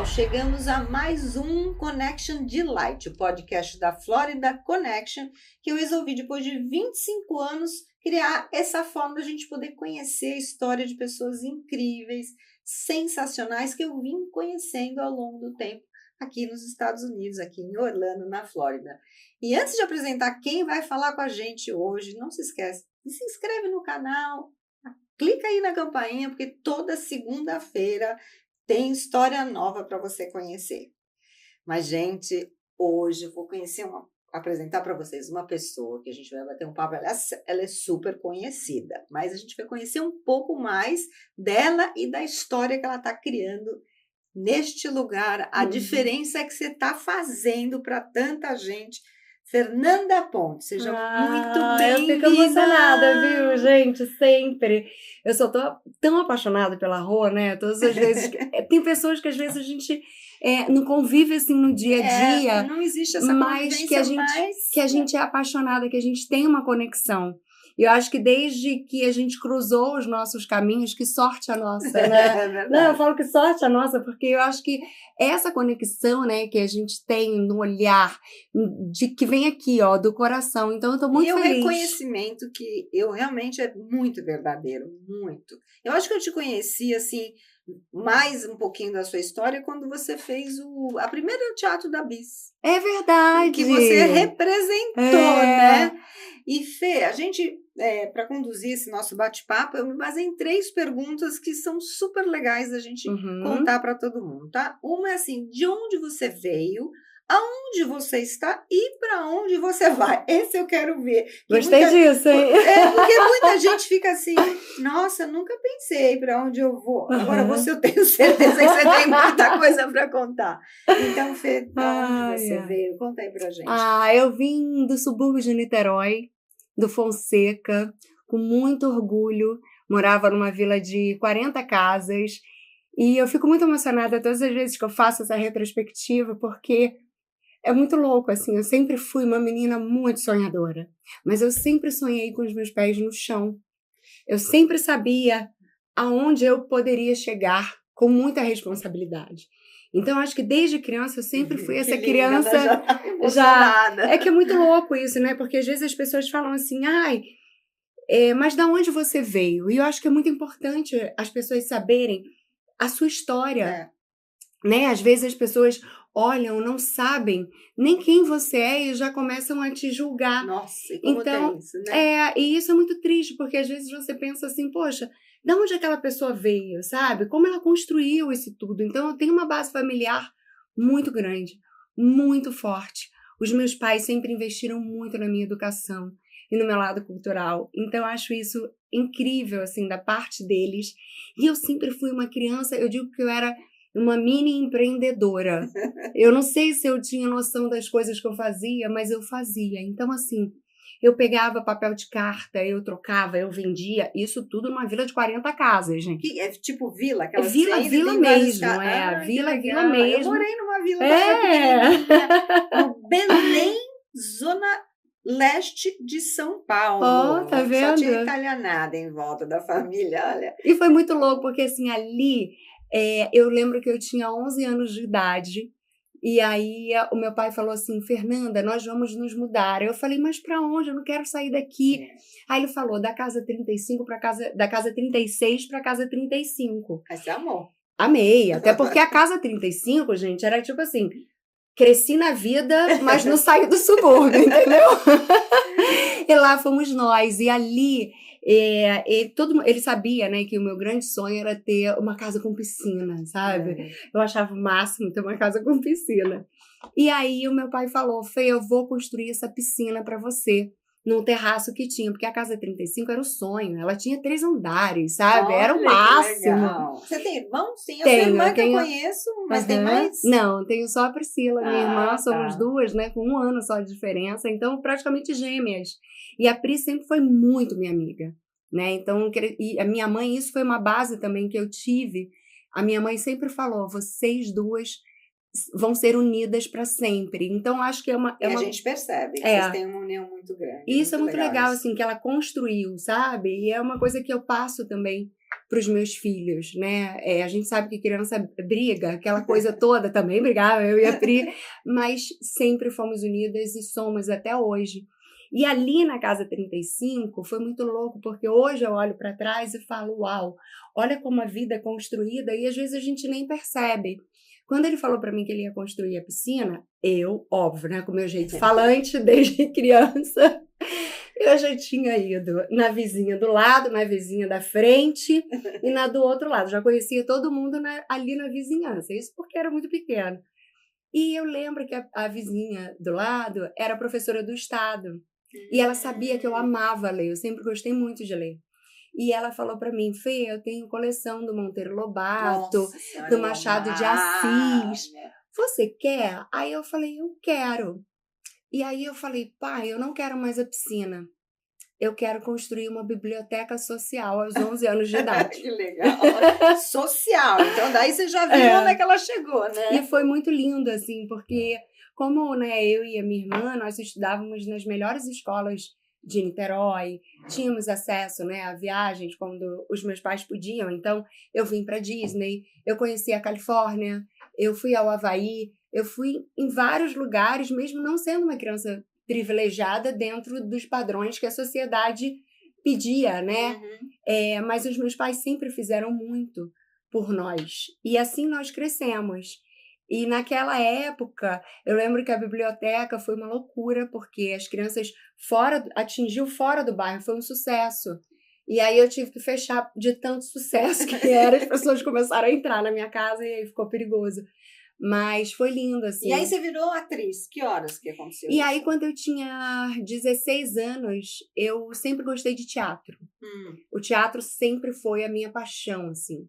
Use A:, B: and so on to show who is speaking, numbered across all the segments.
A: pessoal, chegamos a mais um Connection Delight, o podcast da Florida Connection, que eu resolvi, depois de 25 anos, criar essa forma da gente poder conhecer a história de pessoas incríveis, sensacionais, que eu vim conhecendo ao longo do tempo aqui nos Estados Unidos, aqui em Orlando, na Flórida. E antes de apresentar quem vai falar com a gente hoje, não se esquece, se inscreve no canal, clica aí na campainha, porque toda segunda-feira tem história nova para você conhecer. Mas, gente, hoje eu vou apresentar para vocês uma pessoa que a gente vai bater um papo. Ela é super conhecida, mas a gente vai conhecer um pouco mais dela e da história que ela está criando neste lugar. A diferença é que você está fazendo para tanta gente. Fernanda Ponte, seja muito bem-vinda.
B: Eu fico emocionada, viu, gente? Sempre. Eu sou tão apaixonada pela Rô, né? Todas as vezes. Tem pessoas que às vezes a gente não convive assim no dia a dia.
A: Não existe essa
B: mas que a gente é apaixonada, que a gente tem uma conexão. E eu acho que desde que a gente cruzou os nossos caminhos, que sorte a nossa, né? Não, eu falo que sorte a nossa, porque eu acho que essa conexão, né, que a gente tem no olhar, que vem aqui, ó, do coração. Então, eu estou muito feliz.
A: E o reconhecimento que eu realmente é muito verdadeiro, muito. Eu acho que eu te conheci, assim, mais um pouquinho da sua história quando você fez a primeira teatro da Bis.
B: É verdade.
A: Que você representou, né? E Fê, a gente, para conduzir esse nosso bate-papo, eu me baseei em 3 perguntas que são super legais da gente contar para todo mundo, tá? Uma é assim, de onde você veio, aonde você está e para onde você vai. Esse eu quero ver.
B: Gostei disso, hein?
A: Porque muita gente fica assim, nossa, eu nunca pensei para onde eu vou. Agora, você, eu tenho certeza que você tem muita coisa para contar. Então, Fê, para onde você veio? Conta aí pra gente.
B: Eu vim do subúrbio de Niterói, do Fonseca, com muito orgulho. Morava numa vila de 40 casas. E eu fico muito emocionada todas as vezes que eu faço essa retrospectiva, porque é muito louco, assim, eu sempre fui uma menina muito sonhadora, mas eu sempre sonhei com os meus pés no chão. Eu sempre sabia aonde eu poderia chegar com muita responsabilidade. Então, acho que desde criança eu sempre fui essa criança...
A: Já.
B: É que é muito louco isso, né? Porque às vezes as pessoas falam assim, mas de onde você veio? E eu acho que é muito importante as pessoas saberem a sua história. Né? Às vezes as pessoas olham, não sabem nem quem você é e já começam a te julgar.
A: Nossa, e como tem isso, né?
B: E isso é muito triste, porque às vezes você pensa assim, poxa, de onde aquela pessoa veio, sabe? Como ela construiu isso tudo? Então eu tenho uma base familiar muito grande, muito forte. Os meus pais sempre investiram muito na minha educação e no meu lado cultural. Então eu acho isso incrível, assim, da parte deles. E eu sempre fui uma criança, eu digo que eu era uma mini empreendedora. Eu não sei se eu tinha noção das coisas que eu fazia, mas eu fazia. Então, assim, eu pegava papel de carta, eu trocava, eu vendia. Isso tudo numa vila de 40 casas, gente.
A: Que é tipo vila? Aquela
B: vila mesmo, vila mesmo.
A: Eu morei numa vila no Belém, zona leste de São Paulo.
B: Tá vendo?
A: Só tinha italianada em volta da família, olha.
B: E foi muito louco, porque assim, ali... eu lembro que eu tinha 11 anos de idade e aí o meu pai falou assim, Fernanda, nós vamos nos mudar. Eu falei, mas para onde? Eu não quero sair daqui. Aí ele falou, da casa 35 da casa 36 para casa 35.
A: Aí você amou.
B: Amei, até porque a casa 35, gente, era tipo assim, cresci na vida, mas não saí do subúrbio, entendeu? E lá fomos nós, e ali... ele sabia, né, que o meu grande sonho era ter uma casa com piscina, sabe? Eu achava o máximo ter uma casa com piscina. E aí o meu pai falou, Fê, eu vou construir essa piscina para você, num terraço que tinha, porque a casa 35 era o sonho, ela tinha 3 andares, sabe? Era o máximo.
A: Você tem irmão? Sim, eu tenho irmã que eu conheço, mas tem mais?
B: Não, tenho só a Priscila, minha irmã, somos 2, né, com 1 ano só de diferença, então praticamente gêmeas. E a Pri sempre foi muito minha amiga, né? Então, e a minha mãe, isso foi uma base também que eu tive. A minha mãe sempre falou, vocês 2 vão ser unidas para sempre. Então, acho que
A: a gente percebe que vocês têm uma união muito grande.
B: E isso é muito legal, assim, que ela construiu, sabe? E é uma coisa que eu passo também para os meus filhos, né? A gente sabe que criança briga, aquela coisa toda, também brigava, eu e a Pri, mas sempre fomos unidas e somos até hoje. E ali na Casa 35 foi muito louco, porque hoje eu olho para trás e falo, uau, olha como a vida é construída e às vezes a gente nem percebe. Quando ele falou para mim que ele ia construir a piscina, eu, óbvio, né, com o meu jeito falante desde criança, eu já tinha ido na vizinha do lado, na vizinha da frente e na do outro lado. Já conhecia todo mundo ali na vizinhança, isso porque era muito pequeno. E eu lembro que a vizinha do lado era professora do Estado. E ela sabia que eu amava ler, eu sempre gostei muito de ler. E ela falou para mim, Fê, eu tenho coleção do Monteiro Lobato, do Machado de Assis. Você quer? Aí eu falei, eu quero. E aí eu falei, pai, eu não quero mais a piscina. Eu quero construir uma biblioteca social aos 11 anos de idade.
A: Que legal. Social. Então, daí você já viu onde é que ela chegou, né?
B: E foi muito lindo, assim, porque como, né, eu e a minha irmã, nós estudávamos nas melhores escolas de Niterói, tínhamos acesso, né, a viagens quando os meus pais podiam. Então, eu vim para Disney, eu conheci a Califórnia, eu fui ao Havaí, eu fui em vários lugares, mesmo não sendo uma criança privilegiada dentro dos padrões que a sociedade pedia, né? Mas os meus pais sempre fizeram muito por nós. E assim nós crescemos. E naquela época, eu lembro que a biblioteca foi uma loucura, porque as crianças atingiu fora do bairro, foi um sucesso. E aí eu tive que fechar de tanto sucesso que era, as pessoas começaram a entrar na minha casa e aí ficou perigoso. Mas foi lindo, assim.
A: E aí você virou atriz. Que horas que aconteceu
B: E
A: isso?
B: aí, quando eu tinha 16 anos, eu sempre gostei de teatro. O teatro sempre foi a minha paixão, assim.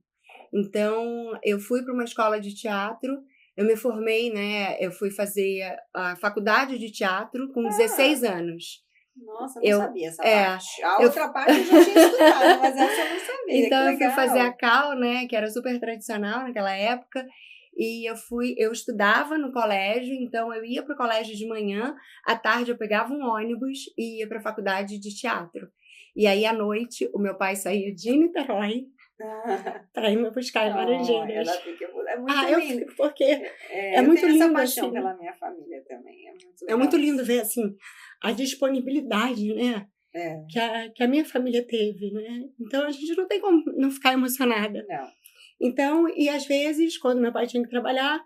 B: Então, eu fui para uma escola de teatro, eu me formei, né? Eu fui fazer a faculdade de teatro com 16 anos.
A: Nossa, eu não sabia essa parte. A outra parte eu já tinha estudado, mas essa eu não sabia.
B: Então, eu fui fazer a Cal, né? Que era super tradicional naquela época. E eu estudava no colégio, então eu ia para o colégio de manhã, à tarde eu pegava um ônibus e ia para a faculdade de teatro. E aí, à noite, o meu pai saía de Niterói para ir me buscar em Laranjeiras.
A: É muito lindo.
B: Porque é muito lindo. Eu tenho essa
A: paixão
B: assim,
A: pela minha família também.
B: É muito lindo ver assim, a disponibilidade, né? Que a minha família teve, né? Então, a gente não tem como não ficar emocionada.
A: Não.
B: Então, e às vezes, quando meu pai tinha que trabalhar,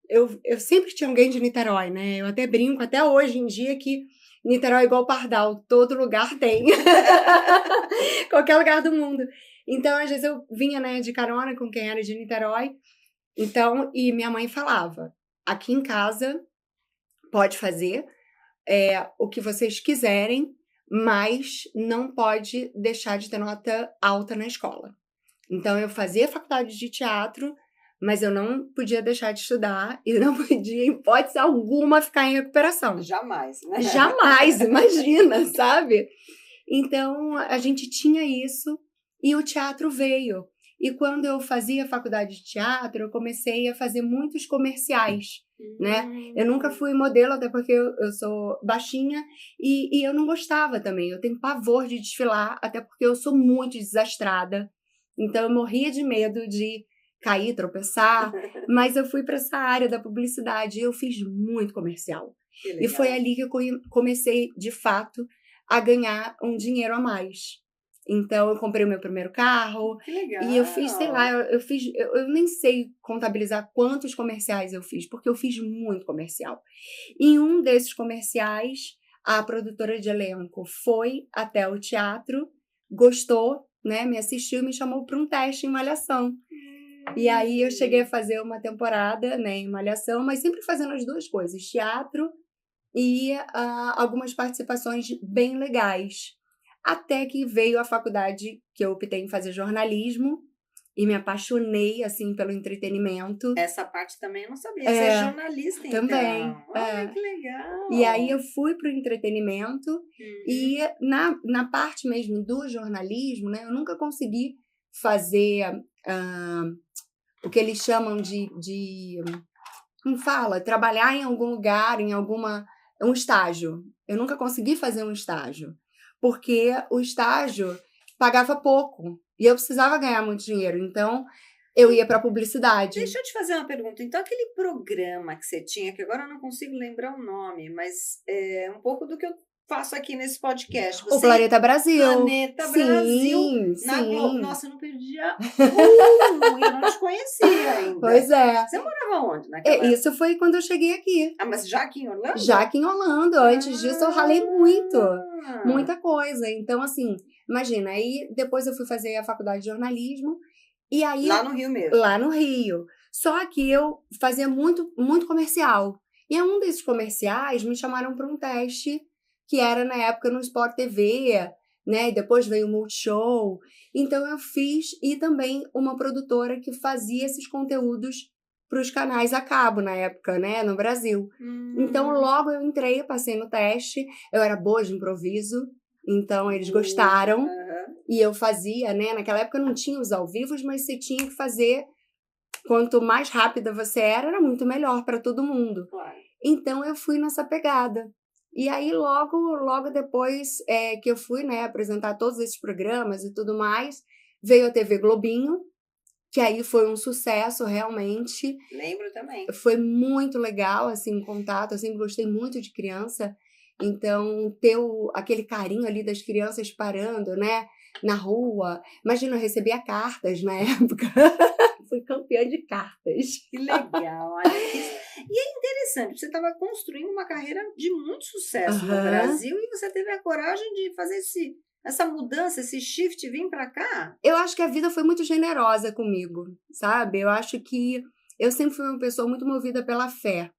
B: eu sempre tinha alguém de Niterói, né? Eu até brinco, até hoje em dia, que Niterói é igual Pardal, todo lugar tem. Qualquer lugar do mundo. Então, às vezes eu vinha, né, de carona com quem era de Niterói. Então, e minha mãe falava, aqui em casa pode fazer o que vocês quiserem, mas não pode deixar de ter nota alta na escola. Então, eu fazia faculdade de teatro, mas eu não podia deixar de estudar e não podia, em hipótese alguma, ficar em recuperação.
A: Jamais, né?
B: Jamais, imagina, sabe? Então, a gente tinha isso e o teatro veio. E quando eu fazia faculdade de teatro, eu comecei a fazer muitos comerciais, né? Eu nunca fui modelo, até porque eu sou baixinha e eu não gostava também. Eu tenho pavor de desfilar, até porque eu sou muito desastrada. Então, eu morria de medo de cair, tropeçar, mas eu fui para essa área da publicidade e eu fiz muito comercial. E foi ali que eu comecei, de fato, a ganhar um dinheiro a mais. Então, eu comprei o meu primeiro carro.
A: Que legal.
B: E eu fiz, sei lá, eu nem sei contabilizar quantos comerciais eu fiz, porque eu fiz muito comercial. Em um desses comerciais, a produtora de elenco foi até o teatro, gostou, né, me assistiu e me chamou para um teste em Malhação. E aí eu cheguei a fazer uma temporada, né, em Malhação, mas sempre fazendo as duas coisas, teatro e algumas participações bem legais. Até que veio a faculdade que eu optei em fazer jornalismo e me apaixonei, assim, pelo entretenimento.
A: Essa parte também eu não sabia. Você é jornalista, então.
B: Também.
A: Olha, que legal.
B: E aí eu fui para o entretenimento e na parte mesmo do jornalismo, né, eu nunca consegui fazer o que eles chamam de como fala? Trabalhar em algum lugar, um estágio. Eu nunca consegui fazer um estágio. Porque o estágio pagava pouco. E eu precisava ganhar muito dinheiro. Então, eu ia para publicidade.
A: Deixa eu te fazer uma pergunta. Então, aquele programa que você tinha, que agora eu não consigo lembrar o nome, mas é um pouco do que eu faço aqui nesse podcast.
B: O Planeta Brasil.
A: Planeta Brasil. Na Globo.
B: Sim.
A: Nossa, eu não perdia um. E eu não te conhecia ainda.
B: Pois é.
A: Você morava onde naquela época?
B: Isso foi quando eu cheguei aqui.
A: Ah, mas já aqui em Orlando?
B: Já aqui em Orlando. Antes disso, eu ralei muito.
A: Ah.
B: Muita coisa. Então, assim, imagina. Aí, depois eu fui fazer a faculdade de jornalismo. E aí,
A: Lá no Rio mesmo?
B: Lá no Rio. Só que eu fazia muito, muito comercial. E um desses comerciais me chamaram para um teste, que era na época no Sport TV, né? E depois veio o Multishow. Então eu fiz, e também uma produtora que fazia esses conteúdos para os canais a cabo na época, né? No Brasil. Então logo eu entrei, eu passei no teste, eu era boa de improviso, então eles gostaram. E eu fazia, né? Naquela época não tinha os ao vivos, mas você tinha que fazer. Quanto mais rápida você era muito melhor para todo mundo.
A: Claro.
B: Então eu fui nessa pegada. E aí logo depois que eu fui, né, apresentar todos esses programas e tudo mais, veio a TV Globinho, que aí foi um sucesso realmente.
A: Lembro também.
B: Foi muito legal, assim, o contato. Eu sempre gostei muito de criança. Então, ter aquele carinho ali das crianças parando, né, na rua. Imagina, eu recebia cartas na época. Fui campeã de cartas.
A: Que legal, olha isso. E é interessante, você estava construindo uma carreira de muito sucesso no Brasil e você teve a coragem de fazer essa mudança, esse shift, vir para cá?
B: Eu acho que a vida foi muito generosa comigo, sabe? Eu acho que eu sempre fui uma pessoa muito movida pela fé.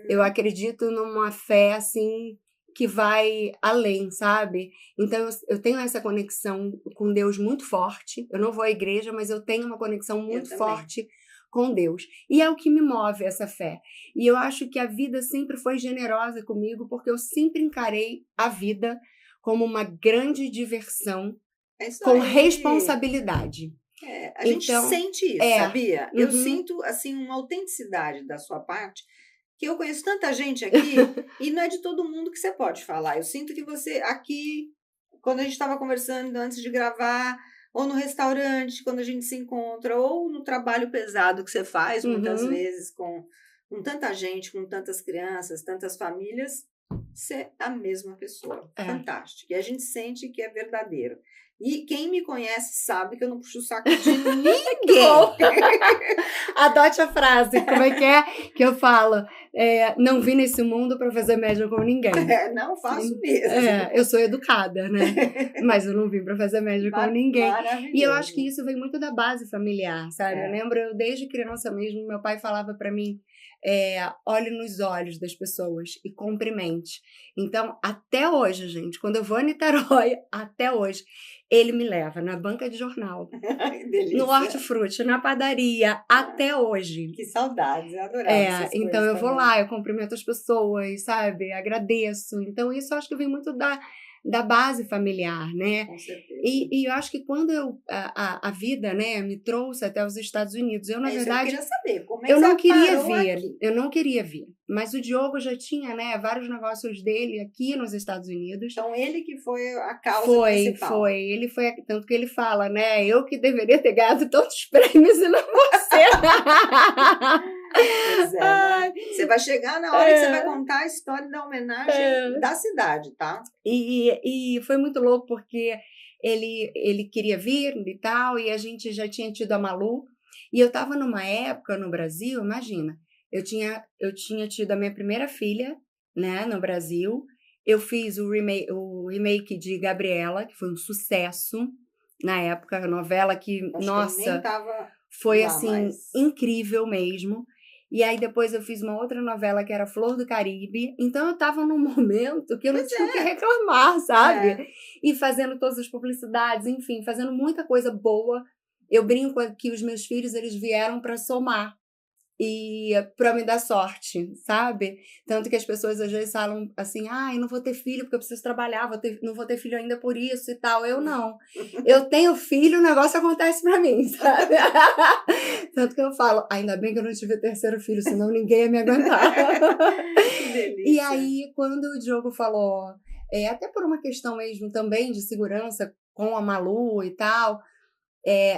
B: Eu acredito numa fé, assim, que vai além, sabe? Então, eu tenho essa conexão com Deus muito forte. Eu não vou à igreja, mas eu tenho uma conexão muito forte com Deus. E é o que me move, essa fé. E eu acho que a vida sempre foi generosa comigo, porque eu sempre encarei a vida como uma grande diversão com responsabilidade.
A: A gente sente isso, sabia? Eu sinto, assim, uma autenticidade da sua parte, que eu conheço tanta gente aqui e não é de todo mundo que você pode falar. Eu sinto que você aqui, quando a gente estava conversando antes de gravar, ou no restaurante, quando a gente se encontra, ou no trabalho pesado que você faz, muitas vezes, com tanta gente, com tantas crianças, tantas famílias, você é a mesma pessoa. Fantástica. E a gente sente que é verdadeiro. E quem me conhece sabe que eu não puxo o saco de ninguém.
B: Adote a frase, como é? Que eu falo? Não vim nesse mundo para fazer média com ninguém.
A: Não faço mesmo.
B: Eu sou educada, né? Mas eu não vim para fazer média com ninguém. E eu acho que isso vem muito da base familiar, sabe? Eu lembro, desde criança mesmo, meu pai falava para mim, olhe nos olhos das pessoas e cumprimente. Então, até hoje, gente, quando eu vou a Niterói, até hoje, ele me leva na banca de jornal, no hortifruti, na padaria, até hoje.
A: Que saudades, eu adorava
B: então eu vou lá, eu cumprimento as pessoas, sabe? Agradeço. Então, isso eu acho que vem muito da base familiar, né?
A: Com certeza.
B: E eu acho que quando a vida, né, me trouxe até os Estados Unidos, eu, na verdade,
A: eu queria saber, como é que
B: eu não
A: você
B: queria
A: parou
B: vir,
A: aqui?
B: eu não queria vir. Mas o Diogo já tinha, né, vários negócios dele aqui nos Estados Unidos.
A: Então, ele que foi a causa principal.
B: Foi. Ele foi, tanto que ele fala, né, eu que deveria ter ganhado tantos prêmios e não você.
A: Pois né? Você vai chegar na hora que você vai contar a história da homenagem da cidade, tá?
B: E foi muito louco, porque ele queria vir e tal, e a gente já tinha tido a Malu, e eu estava numa época no Brasil, imagina, eu tinha tido a minha primeira filha, né, no Brasil, eu fiz o remake de Gabriela, que foi um sucesso na época, a novela que, nossa, foi assim, incrível mesmo. E aí depois eu fiz uma outra novela que era Flor do Caribe. Então eu estava num momento que eu não tinha o que reclamar, sabe? E fazendo todas as publicidades, enfim, fazendo muita coisa boa. Eu brinco que os meus filhos, eles vieram para somar e para me dar sorte, sabe? Tanto que as pessoas às vezes falam assim, eu não vou ter filho porque eu preciso trabalhar, não vou ter filho ainda por isso e tal. Eu não. Eu tenho filho, o negócio acontece para mim, sabe? Tanto que eu falo, ainda bem que eu não tive terceiro filho, senão ninguém ia me aguentar.
A: Que delícia.
B: E aí, quando o Diogo falou, até por uma questão mesmo também de segurança, com a Malu e tal,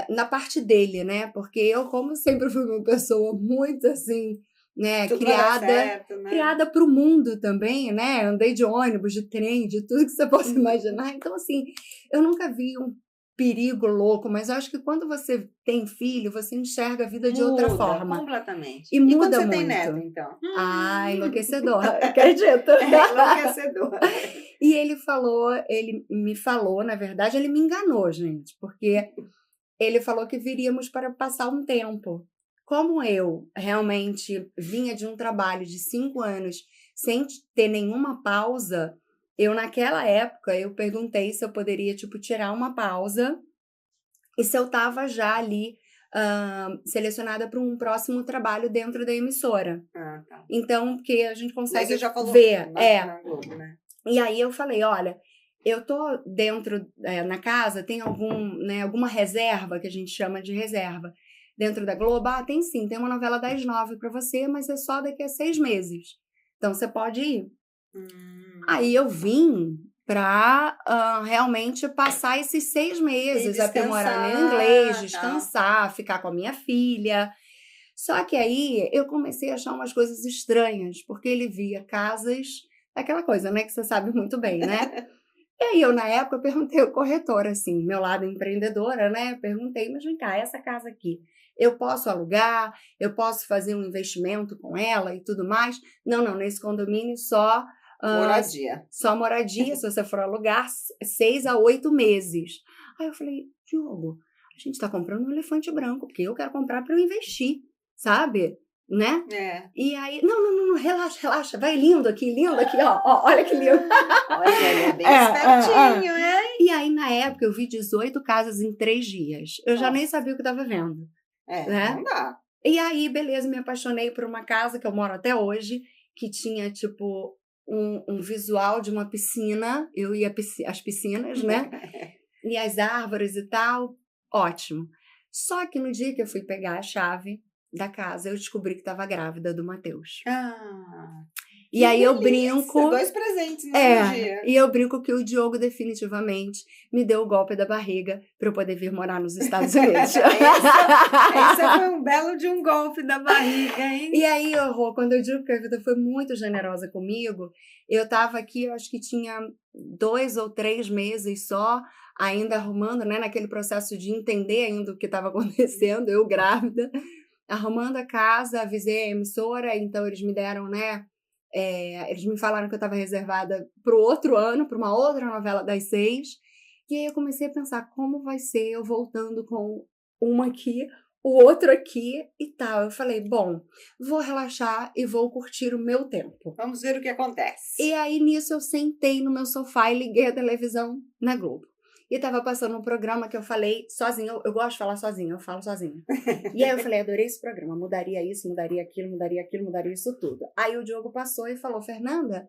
B: na parte dele, né? Porque eu, como sempre fui uma pessoa muito assim, né,
A: Tudo vai dar certo, né?
B: criada para o mundo também, né? Andei de ônibus, de trem, de tudo que você possa imaginar. Então, assim, eu nunca vi um perigo louco, mas eu acho que quando você tem filho, você enxerga a vida de outra
A: Muda
B: forma.
A: completamente.
B: E
A: E quando
B: muda
A: você tem
B: muito.
A: neto, então?
B: Ah, enlouquecedor, acredito.
A: Enlouquecedor.
B: E ele me falou, na verdade, ele me enganou, gente, porque ele falou que viríamos para passar um tempo. Como eu realmente vinha de um trabalho de 5 anos sem ter nenhuma pausa, naquela época, eu perguntei se eu poderia, tipo, tirar uma pausa e se eu estava já ali selecionada para um próximo trabalho dentro da emissora.
A: Ah, tá.
B: Então, porque a gente
A: Mas
B: consegue
A: você já falou
B: ver.
A: na Globo, né?
B: E aí eu falei, olha, eu tô dentro, na casa, tem alguma reserva, que a gente chama de reserva, dentro da Globo? Ah, tem sim, tem uma novela das 9 para você, mas é só daqui a 6 meses. Então, você pode ir. Aí eu vim para realmente passar esses 6 meses, aprimorar meu inglês, descansar, ficar com a minha filha. Só que aí eu comecei a achar umas coisas estranhas, porque ele via casas, aquela coisa, né, que você sabe muito bem, né? E aí eu, na época, perguntei ao corretor, assim, meu lado empreendedora, né? Perguntei, mas vem cá, essa casa aqui, eu posso alugar? Eu posso fazer um investimento com ela e tudo mais? Não, nesse condomínio
A: Moradia.
B: Só moradia, se você for alugar, 6 a 8 meses. Aí eu falei, Diogo, a gente tá comprando um elefante branco, porque eu quero comprar para eu investir, sabe? Né? E aí, não, relaxa, vai lindo aqui, ó, olha que lindo.
A: Olha, ele é bem espertinho, hein?
B: E aí, na época, eu vi 18 casas em 3 dias. Eu já nem sabia o que estava vendo. Né?
A: Não dá.
B: E aí, beleza, me apaixonei por uma casa que eu moro até hoje, que tinha, tipo, um visual de uma piscina, eu ia às piscinas, né? E as árvores e tal, ótimo. Só que no dia que eu fui pegar a chave da casa, eu descobri que estava grávida do Matheus. E aí eu brinco...
A: 2 presentes no dia.
B: E eu brinco que o Diogo definitivamente me deu o golpe da barriga para eu poder vir morar nos Estados Unidos.
A: Esse foi um belo de um golpe da barriga, hein?
B: E aí, quando eu digo que a vida foi muito generosa comigo, eu estava aqui, eu acho que tinha 2 ou 3 meses só, ainda arrumando, né, naquele processo de entender ainda o que estava acontecendo, eu grávida, arrumando a casa, avisei a emissora, então eles me deram, né, eles me falaram que eu estava reservada para o outro ano, para uma outra novela das 6, e aí eu comecei a pensar, como vai ser eu voltando com uma aqui, o outro aqui e tal. Eu falei, bom, vou relaxar e vou curtir o meu tempo.
A: Vamos ver o que acontece.
B: E aí, nisso, eu sentei no meu sofá e liguei a televisão na Globo. E tava passando um programa que eu falei sozinha, eu gosto de falar sozinha, eu falo sozinha. E aí eu falei, adorei esse programa, mudaria isso, mudaria aquilo, mudaria isso tudo. Aí o Diogo passou e falou, Fernanda,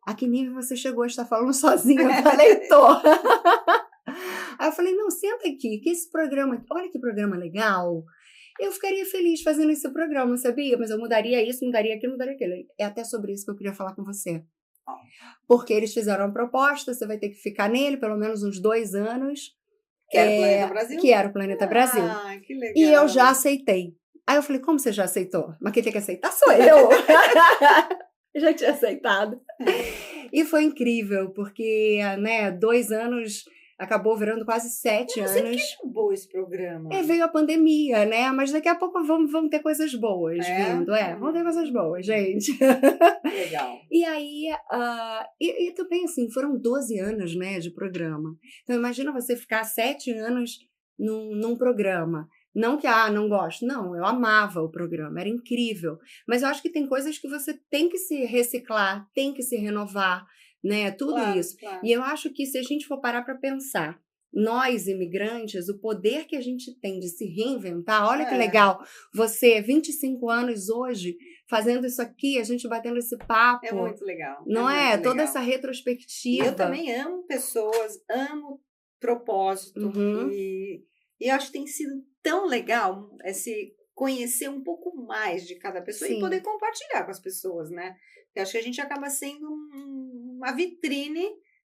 B: a que nível você chegou a estar falando sozinha? Eu falei, tô. Aí eu falei, não, senta aqui, que esse programa, olha que programa legal. Eu ficaria feliz fazendo esse programa, sabia? Mas eu mudaria isso, mudaria aquilo, mudaria aquilo. É até sobre isso que eu queria falar com você. Porque eles fizeram uma proposta, você vai ter que ficar nele pelo menos uns 2 anos.
A: Que era o Planeta Brasil?
B: Que era o Planeta Brasil.
A: Ah, que legal.
B: E eu já aceitei. Aí eu falei, como você já aceitou? Mas quem tem que aceitar sou eu. Já tinha aceitado. E foi incrível, porque, né, 2 anos... Acabou virando quase 7 anos.
A: Por que acabou esse programa?
B: Veio a pandemia, né? Mas daqui a pouco vamos ter coisas boas vindo. Vamos ter coisas boas, gente.
A: Legal.
B: E aí, e também, assim, foram 12 anos, né, de programa. Então, imagina você ficar 7 anos num programa. Não que, não gosto. Não, eu amava o programa, era incrível. Mas eu acho que tem coisas que você tem que se reciclar, tem que se renovar, né? Tudo isso.
A: Claro.
B: E eu acho que se a gente for parar para pensar, nós, imigrantes, o poder que a gente tem de se reinventar, olha que legal, você, 25 anos hoje, fazendo isso aqui, a gente batendo esse papo.
A: É muito legal.
B: Não é? Toda essa retrospectiva.
A: Eu também amo pessoas, amo propósito. E eu acho que tem sido tão legal esse conhecer um pouco mais de cada pessoa e poder compartilhar com as pessoas, né? Eu acho que a gente acaba sendo uma vitrine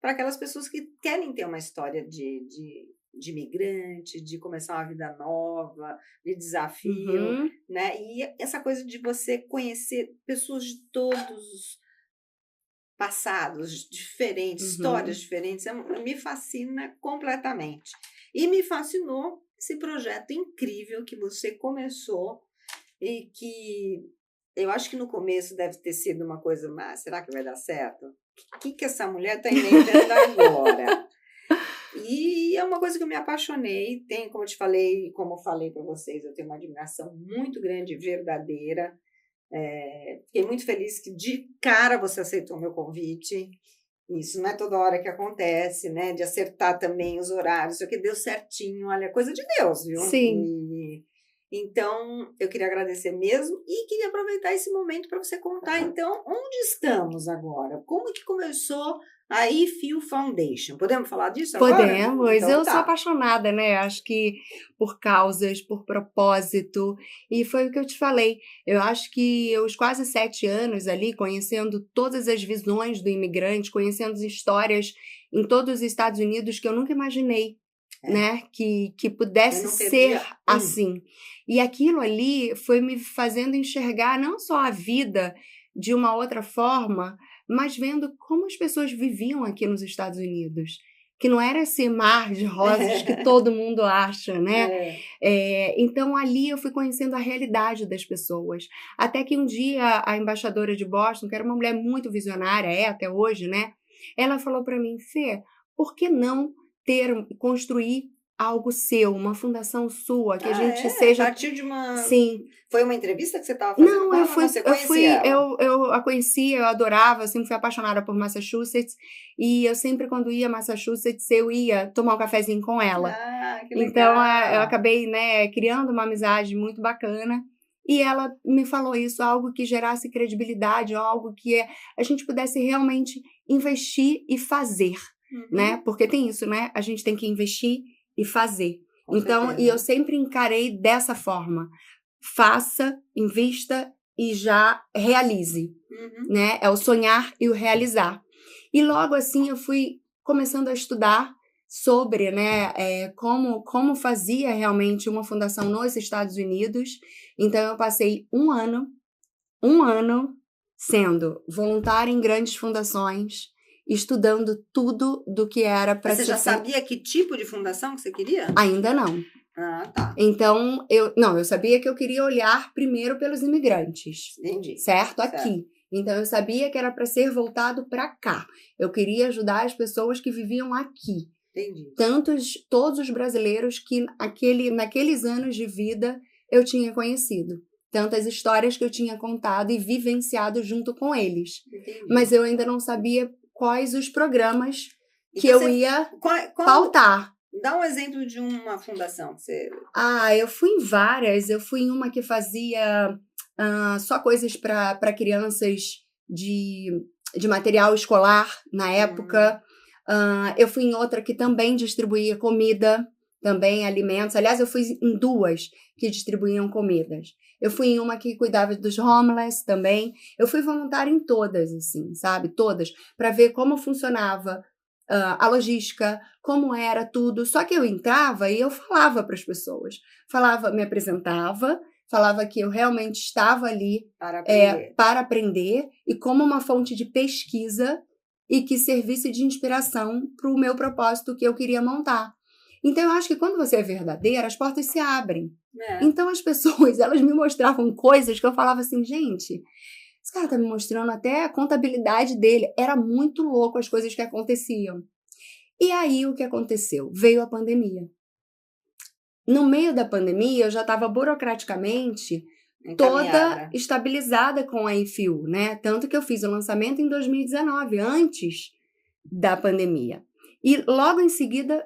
A: para aquelas pessoas que querem ter uma história de imigrante, de começar uma vida nova, de desafio,
B: Uhum.
A: né? E essa coisa de você conhecer pessoas de todos os passados diferentes, histórias
B: Uhum.
A: diferentes, me fascina completamente. E me fascinou esse projeto incrível que você começou e que eu acho que no começo deve ter sido uma coisa, mas será que vai dar certo? O que essa mulher está inventando agora? E é uma coisa que eu me apaixonei. Tem, como eu te falei, como eu falei para vocês, eu tenho uma admiração muito grande, verdadeira. Fiquei muito feliz que de cara você aceitou o meu convite. Isso não é toda hora que acontece, né? De acertar também os horários, o que deu certinho, olha, coisa de Deus, viu?
B: Sim.
A: Então, eu queria agradecer mesmo e queria aproveitar esse momento para você contar, então, onde estamos agora? Como que começou a IFU Foundation? Podemos falar disso agora?
B: Podemos.
A: Então,
B: Eu sou
A: tá.
B: apaixonada, né? Acho que por causas, por propósito. E foi o que eu te falei. Eu acho que os quase 7 anos ali, conhecendo todas as visões do imigrante, conhecendo as histórias em todos os Estados Unidos que eu nunca imaginei,
A: É.
B: né? Que
A: Eu
B: pudesse
A: não
B: ser
A: perdia
B: assim. E aquilo ali foi me fazendo enxergar não só a vida de uma outra forma, mas vendo como as pessoas viviam aqui nos Estados Unidos, que não era esse mar de rosas que todo mundo acha, né? Então, ali eu fui conhecendo a realidade das pessoas. Até que um dia a embaixadora de Boston, que era uma mulher muito visionária, é até hoje, né? Ela falou para mim, Fê, por que não construir algo seu, uma fundação sua, que a gente seja...
A: Partiu de uma...
B: Sim.
A: Foi uma entrevista que você estava fazendo
B: Não,
A: com ela ou não? Você conhecia ela?
B: eu a conhecia, eu adorava, eu sempre fui apaixonada por Massachusetts, e eu sempre, quando ia a Massachusetts, eu ia tomar um cafezinho com ela.
A: Que
B: Então, eu
A: legal.
B: acabei, né, criando uma amizade muito bacana, e ela me falou isso, algo que gerasse credibilidade, algo que a gente pudesse realmente investir e fazer, né? Porque tem isso, né? A gente tem que investir e fazer.
A: Com
B: Então,
A: certeza.
B: e eu sempre encarei dessa forma. Faça, invista e já realize, né? É o sonhar e o realizar. E logo assim eu fui começando a estudar sobre, né, como fazia realmente uma fundação nos Estados Unidos. Então eu passei um ano sendo voluntária em grandes fundações, estudando tudo do que era para
A: Mas você
B: ser
A: já
B: feito.
A: sabia que tipo de fundação que você queria?
B: Ainda não.
A: Tá.
B: Então, eu sabia que eu queria olhar primeiro pelos imigrantes.
A: Entendi.
B: Certo? Aqui. Então, eu sabia que era para ser voltado para cá. Eu queria ajudar as pessoas que viviam aqui.
A: Entendi.
B: Todos os brasileiros que naqueles anos de vida eu tinha conhecido. Tantas histórias que eu tinha contado e vivenciado junto com eles.
A: Entendi.
B: Mas eu ainda não sabia quais os programas que eu ia pautar.
A: Dá um exemplo de uma fundação que você...
B: Eu fui em várias. Eu fui em uma que fazia só coisas para crianças de material escolar na época. Eu fui em outra que também distribuía comida, também alimentos. Aliás, eu fui em 2 que distribuíam comidas. Eu fui em uma que cuidava dos homeless também. Eu fui voluntária em todas, assim, sabe? Todas, para ver como funcionava a logística, como era tudo. Só que eu entrava e eu falava para as pessoas. Me apresentava, falava que eu realmente estava ali para aprender e como uma fonte de pesquisa e que servisse de inspiração para o meu propósito que eu queria montar. Então, eu acho que quando você é verdadeira, as portas se abrem. Então, as pessoas, elas me mostravam coisas que eu falava assim, gente... Esse cara tá me mostrando até a contabilidade dele. Era muito louco as coisas que aconteciam. E aí, o que aconteceu? Veio a pandemia. No meio da pandemia, eu já estava burocraticamente toda estabilizada com a IFU, né? Tanto que eu fiz o lançamento em 2019, antes da pandemia. E logo em seguida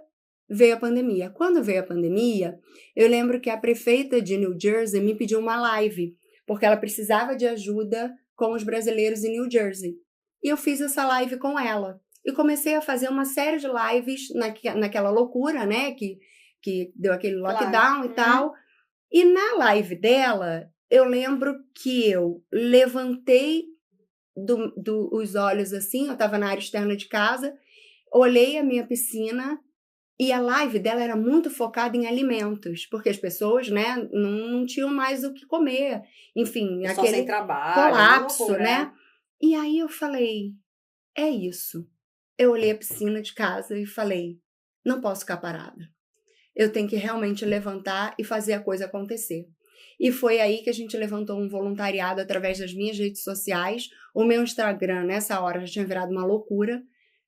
B: veio a pandemia. Quando veio a pandemia, eu lembro que a prefeita de New Jersey me pediu uma live, porque ela precisava de ajuda com os brasileiros em New Jersey. E eu fiz essa live com ela. E comecei a fazer uma série de lives naquela loucura, né? Que deu aquele lockdown e tal. E na live dela, eu lembro que eu levantei os olhos assim, eu estava na área externa de casa, olhei a minha piscina e a live dela era muito focada em alimentos, porque as pessoas, né, não tinham mais o que comer. Enfim,
A: Só sem
B: aquele
A: trabalho,
B: colapso,
A: loucura,
B: né? E aí eu falei, é isso. Eu olhei a piscina de casa e falei, não posso ficar parada. Eu tenho que realmente levantar e fazer a coisa acontecer. E foi aí que a gente levantou um voluntariado através das minhas redes sociais. O meu Instagram, nessa hora, já tinha virado uma loucura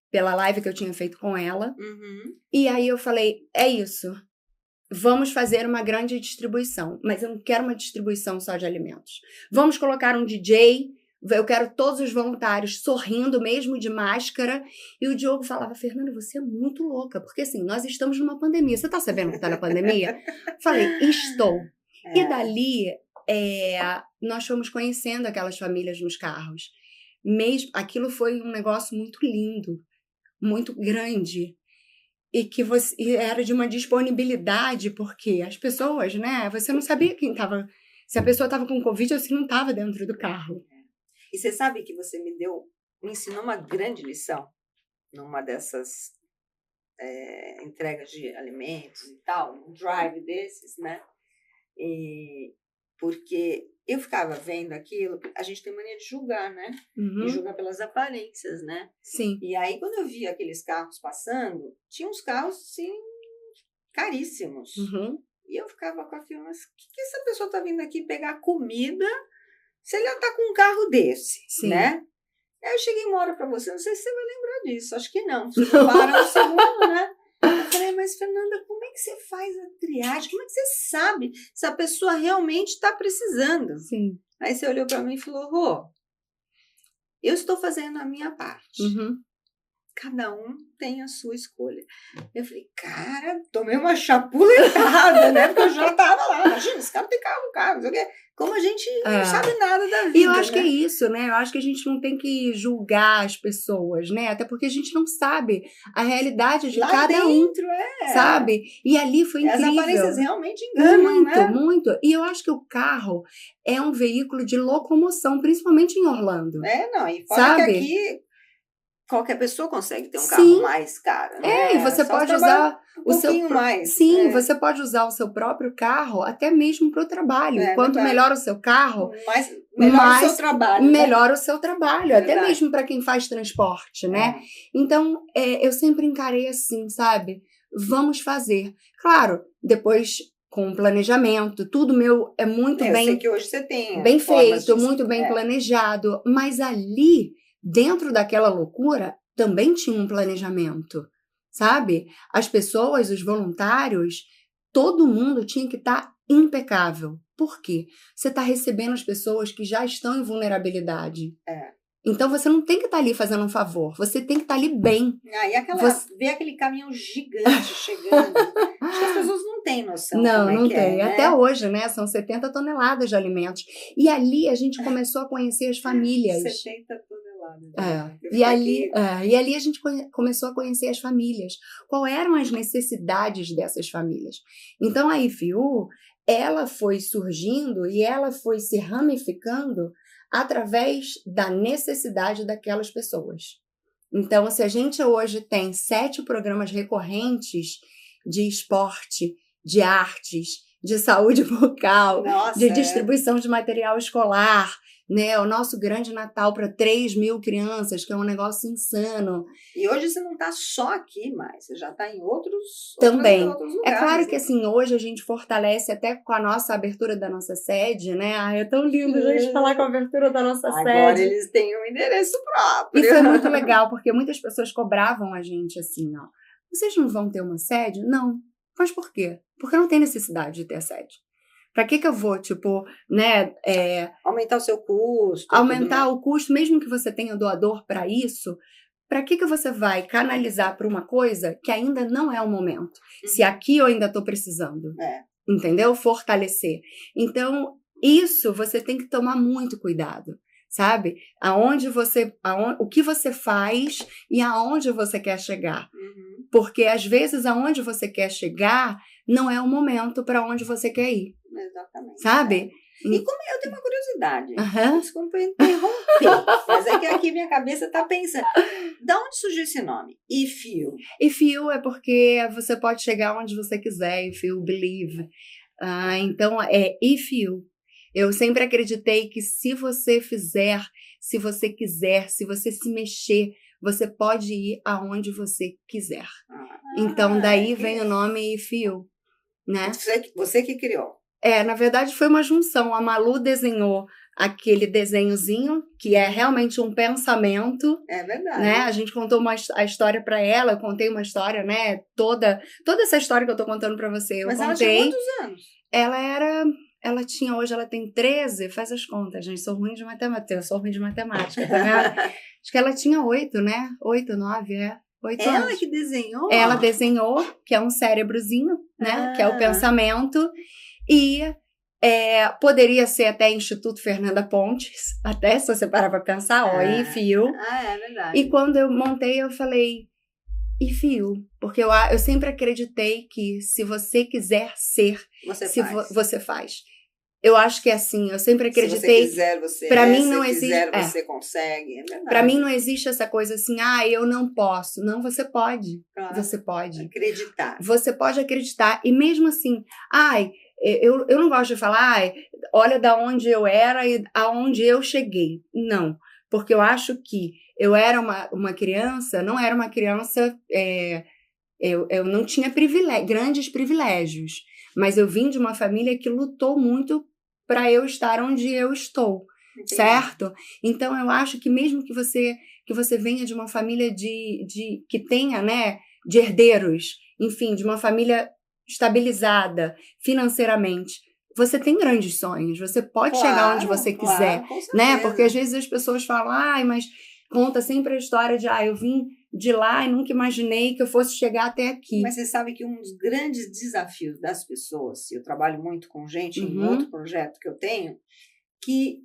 B: pela live que eu tinha feito com ela.
A: Uhum.
B: E aí eu falei, é isso. Vamos fazer uma grande distribuição. Mas eu não quero uma distribuição só de alimentos. Vamos colocar um DJ. Eu quero todos os voluntários sorrindo, mesmo de máscara. E o Diogo falava, Fernanda, você é muito louca. Porque assim, nós estamos numa pandemia. Você está sabendo que está na pandemia? Falei, estou. E dali, nós fomos conhecendo aquelas famílias nos carros. Aquilo foi um negócio muito lindo, muito grande. E era de uma disponibilidade, porque as pessoas, né? Você não sabia quem estava... Se a pessoa estava com Covid ou se não estava dentro do carro.
A: E você sabe que você me ensinou uma grande lição numa dessas entregas de alimentos e tal, um drive desses, né? Porque eu ficava vendo aquilo, a gente tem mania de julgar, né?
B: Uhum.
A: E julgar pelas aparências, né?
B: Sim.
A: E aí, quando eu via aqueles carros passando, tinha uns carros, assim, caríssimos.
B: Uhum.
A: E eu ficava com aquilo, mas o que essa pessoa está vindo aqui pegar comida se ele já está com um carro desse,
B: Sim.
A: né? Aí eu cheguei uma hora para você, não sei se você vai lembrar disso, acho que não. Você não para um segundo, né? Eu falei, mas Fernanda, como é que você faz a triagem? Como é que você sabe se a pessoa realmente está precisando?
B: Sim.
A: Aí você olhou para mim e falou, Rô, eu estou fazendo a minha parte.
B: Uhum.
A: Cada um tem a sua escolha. Eu falei, cara, tomei uma chapuletada, né? Porque eu já estava lá. Imagina, esse cara tem carro, não sei o quê. Como a gente não sabe nada da vida.
B: E eu acho,
A: né?
B: que é isso, né? Eu acho que a gente não tem que julgar as pessoas, né? Até porque a gente não sabe a realidade de
A: lá
B: cada
A: dentro,
B: sabe? E ali foi incrível.
A: As aparências realmente enganam,
B: muito,
A: né?
B: Muito. E eu acho que o carro é um veículo de locomoção, principalmente em Orlando.
A: Não, e fora
B: sabe?
A: que aqui qualquer pessoa consegue ter um carro mais caro, né?
B: E você
A: só
B: pode usar
A: um pouquinho mais.
B: Sim, você pode usar o seu próprio carro até mesmo para o trabalho. Quanto melhor o seu carro,
A: melhor o seu trabalho.
B: Melhor o seu trabalho,
A: Verdade.
B: até mesmo para quem faz transporte, né? Então, eu sempre encarei assim, sabe? Vamos fazer. Claro, depois com planejamento, tudo meu é muito bem...
A: Eu sei que hoje você tem
B: bem feito, muito bem planejado. Mas ali... Dentro daquela loucura, também tinha um planejamento, sabe? As pessoas, os voluntários, todo mundo tinha que estar impecável. Por quê? Você está recebendo as pessoas que já estão em vulnerabilidade. Então, você não tem que estar ali fazendo um favor. Você tem que estar ali bem.
A: E ver aquele caminhão gigante chegando. Acho que as pessoas não têm noção.
B: Não tem.
A: Né?
B: Até hoje, né? São 70 toneladas de alimentos. E ali a gente começou a conhecer as famílias.
A: 70 toneladas.
B: E ali a gente começou a conhecer as famílias. Quais eram as necessidades dessas famílias? Então, a IFU, ela foi surgindo e ela foi se ramificando através da necessidade daquelas pessoas. Então, se a gente hoje tem 7 programas recorrentes de esporte, de artes, de saúde bucal, de distribuição de material escolar, né? O nosso grande Natal para 3.000 crianças, que é um negócio insano.
A: E hoje você não está só aqui mais, você já está em outros
B: lugares.
A: É
B: claro que assim, hoje a gente fortalece até com a nossa abertura da nossa sede, né? É tão lindo a gente falar com a abertura da nossa sede.
A: Agora eles têm um endereço próprio.
B: E foi muito legal, porque muitas pessoas cobravam a gente assim, ó. Vocês não vão ter uma sede? Não. Mas por quê? Porque não tem necessidade de ter sede. Para que eu vou, né?
A: Aumentar o seu custo.
B: Aumentar o custo, mesmo que você tenha doador para isso, para que você vai canalizar para uma coisa que ainda não é o momento? Se aqui eu ainda estou precisando. Entendeu? Fortalecer. Então, isso você tem que tomar muito cuidado. Sabe? O que você faz e aonde você quer chegar. Porque, às vezes, aonde você quer chegar não é o momento para onde você quer ir.
A: Exatamente.
B: Sabe?
A: E como eu tenho uma curiosidade,
B: Aham.
A: desculpa interromper, mas é que aqui minha cabeça está pensando, de onde surgiu esse nome? If You.
B: If you é porque você pode chegar onde você quiser, if you believe. Então, é if you. Eu sempre acreditei que se você fizer, se você quiser, se você se mexer, você pode ir aonde você quiser. Então, daí vem o nome If You, né?
A: Você que criou.
B: Na verdade, foi uma junção. A Malu desenhou aquele desenhozinho, que é realmente um pensamento.
A: É verdade.
B: Né? A gente contou a história para ela, eu contei uma história, né? Toda essa história que eu tô contando para você, eu
A: Mas
B: contei.
A: Ela tinha quantos anos?
B: Hoje ela tem 13, faz as contas, gente, sou ruim de matemática, tá vendo? Acho que ela tinha 8, né? 8, 9, 8 anos.
A: Ela que desenhou?
B: Ela desenhou, que é um cérebrozinho, né? Que é o pensamento, e poderia ser até Instituto Fernanda Pontes, até se você parar para pensar, If You.
A: É verdade.
B: E quando eu montei, eu falei, If You, porque eu sempre acreditei que se você quiser ser, você faz. Eu acho que é assim, eu sempre acreditei.
A: Se você quiser, você
B: pra mim
A: se
B: não
A: quiser, você consegue. É verdade.
B: Pra mim não existe essa coisa assim, eu não posso. Não, você pode.
A: Claro.
B: Você pode.
A: Acreditar.
B: Você pode acreditar. E mesmo assim, eu não gosto de falar, olha da onde eu era e aonde eu cheguei. Não, porque eu acho que eu era uma criança, não era uma criança, eu não tinha grandes privilégios, mas eu vim de uma família que lutou muito para eu estar onde eu estou. Entendi. Certo? Então, eu acho que mesmo que você venha de uma família que tenha, né, de herdeiros, enfim, de uma família estabilizada financeiramente, você tem grandes sonhos, você pode chegar onde você quiser, né? Porque às vezes as pessoas falam, mas conta sempre a história de, eu vim de lá e nunca imaginei que eu fosse chegar até aqui.
A: Mas você sabe que um dos grandes desafios das pessoas, eu trabalho muito com gente em outro projeto que eu tenho, que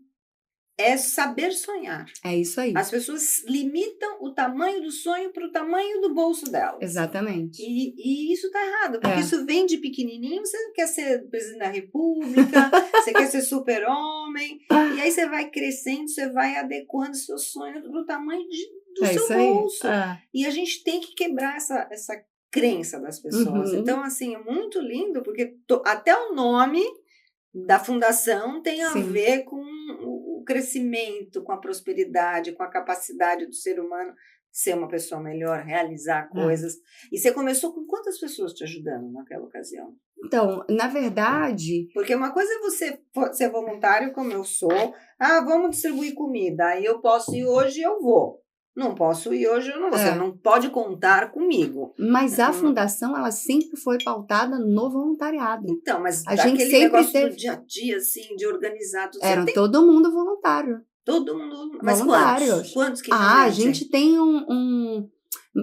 A: é saber sonhar.
B: É isso aí.
A: As pessoas limitam o tamanho do sonho para o tamanho do bolso delas.
B: Exatamente.
A: E isso tá errado, porque isso vem de pequenininho, você quer ser presidente da república, você quer ser super-homem, e aí você vai crescendo, você vai adequando seus sonhos para o tamanho do seu bolso. E a gente tem que quebrar essa crença das pessoas. Então, assim, é muito lindo, porque até o nome da fundação tem a ver com o crescimento, com a prosperidade, com a capacidade do ser humano ser uma pessoa melhor, realizar coisas. E você começou com quantas pessoas te ajudando naquela ocasião?
B: Então, na verdade...
A: Porque uma coisa é você ser voluntário, como eu sou. Vamos distribuir comida. Aí eu posso ir hoje, eu vou. Não posso ir hoje, eu não vou. Você não pode contar comigo.
B: Mas a fundação, ela sempre foi pautada no voluntariado.
A: Então, mas
B: a gente
A: aquele negócio do dia a dia, assim, de organizar tudo.
B: Era todo mundo voluntário.
A: Todo mundo. Mas
B: voluntários.
A: Quantos que
B: a gente tem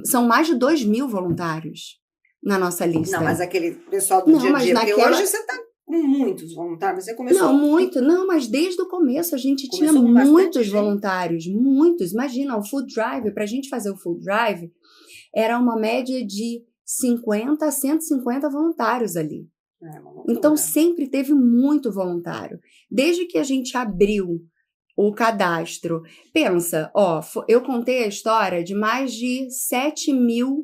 B: são mais de 2.000 voluntários na nossa lista.
A: Não, mas aquele pessoal do dia a dia, porque hoje você está com muitos voluntários. Você começou...
B: Não, mas desde o começo a gente tinha muitos voluntários, muitos. Imagina, o Food Drive, para a gente fazer o Food Drive, era uma média de 50 a 150 voluntários ali. Então, sempre teve muito voluntário. Desde que a gente abriu o cadastro, pensa, eu contei a história de mais de 7.000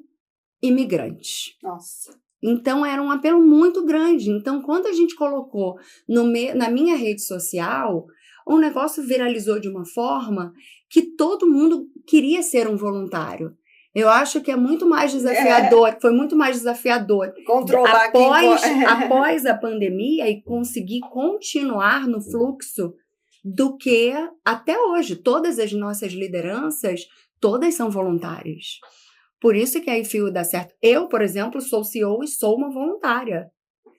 B: imigrantes.
A: Nossa!
B: Então, era um apelo muito grande. Então, quando a gente colocou na minha rede social, o negócio viralizou de uma forma que todo mundo queria ser um voluntário. Eu acho que é muito mais desafiador, foi muito mais desafiador
A: controlar
B: após a pandemia e conseguir continuar no fluxo do que até hoje. Todas as nossas lideranças, todas são voluntárias. Por isso que a If You dá certo. Eu, por exemplo, sou CEO e sou uma voluntária.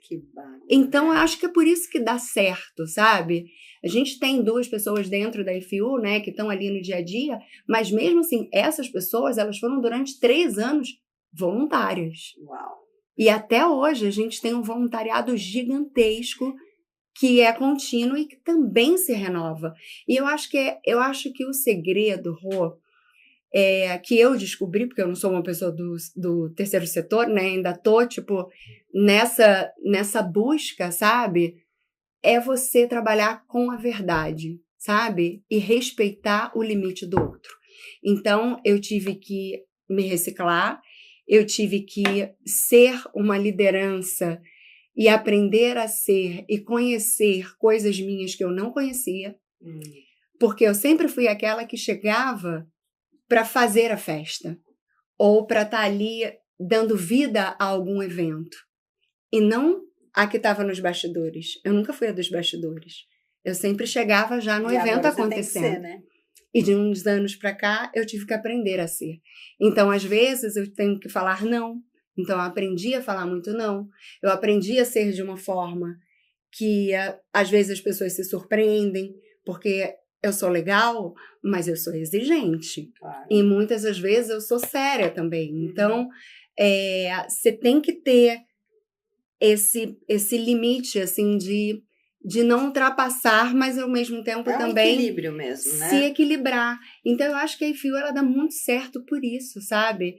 A: Que bacana.
B: Então, eu acho que é por isso que dá certo, sabe? A gente tem 2 pessoas dentro da If You, né, que estão ali no dia a dia, mas mesmo assim, essas pessoas, elas foram durante 3 anos voluntárias.
A: Uau!
B: E até hoje a gente tem um voluntariado gigantesco que é contínuo e que também se renova. E eu acho que o segredo, Rô, que eu descobri, porque eu não sou uma pessoa do terceiro setor, né? Ainda tô, nessa busca, sabe? é você trabalhar com a verdade, sabe? E respeitar o limite do outro. Então, eu tive que me reciclar, eu tive que ser uma liderança e aprender a ser e conhecer coisas minhas que eu não conhecia, porque eu sempre fui aquela que chegava para fazer a festa ou para estar ali dando vida a algum evento e não a que estava nos bastidores. Eu nunca fui a dos bastidores. Eu sempre chegava já no evento acontecendo.
A: Tem que ser, né?
B: E de uns anos para cá, eu tive que aprender a ser. Então, às vezes, eu tenho que falar não. Então, eu aprendi a falar muito não. Eu aprendi a ser de uma forma que, às vezes, as pessoas se surpreendem, porque eu sou legal, mas eu sou exigente.
A: Claro.
B: E muitas das vezes eu sou séria também. Então, você tem que ter esse limite, assim, de não ultrapassar, mas ao mesmo tempo também
A: equilíbrio mesmo, né?
B: Se equilibrar. Então, eu acho que a IFIU, ela dá muito certo por isso, sabe?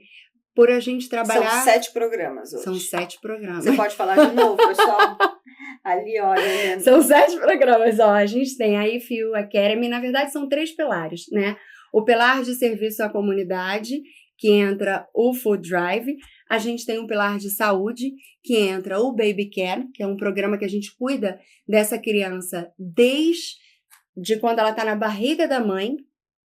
B: Por a gente trabalhar...
A: São 7 programas hoje.
B: São 7 programas.
A: Você pode falar de novo, pessoal? Ali, olha.
B: São 7 programas, ó. A gente tem a IFIU Academy, na verdade são 3 pilares, né? O pilar de serviço à comunidade, que entra o Food Drive. A gente tem um pilar de saúde, que entra o Baby Care, que é um programa que a gente cuida dessa criança desde quando ela está na barriga da mãe,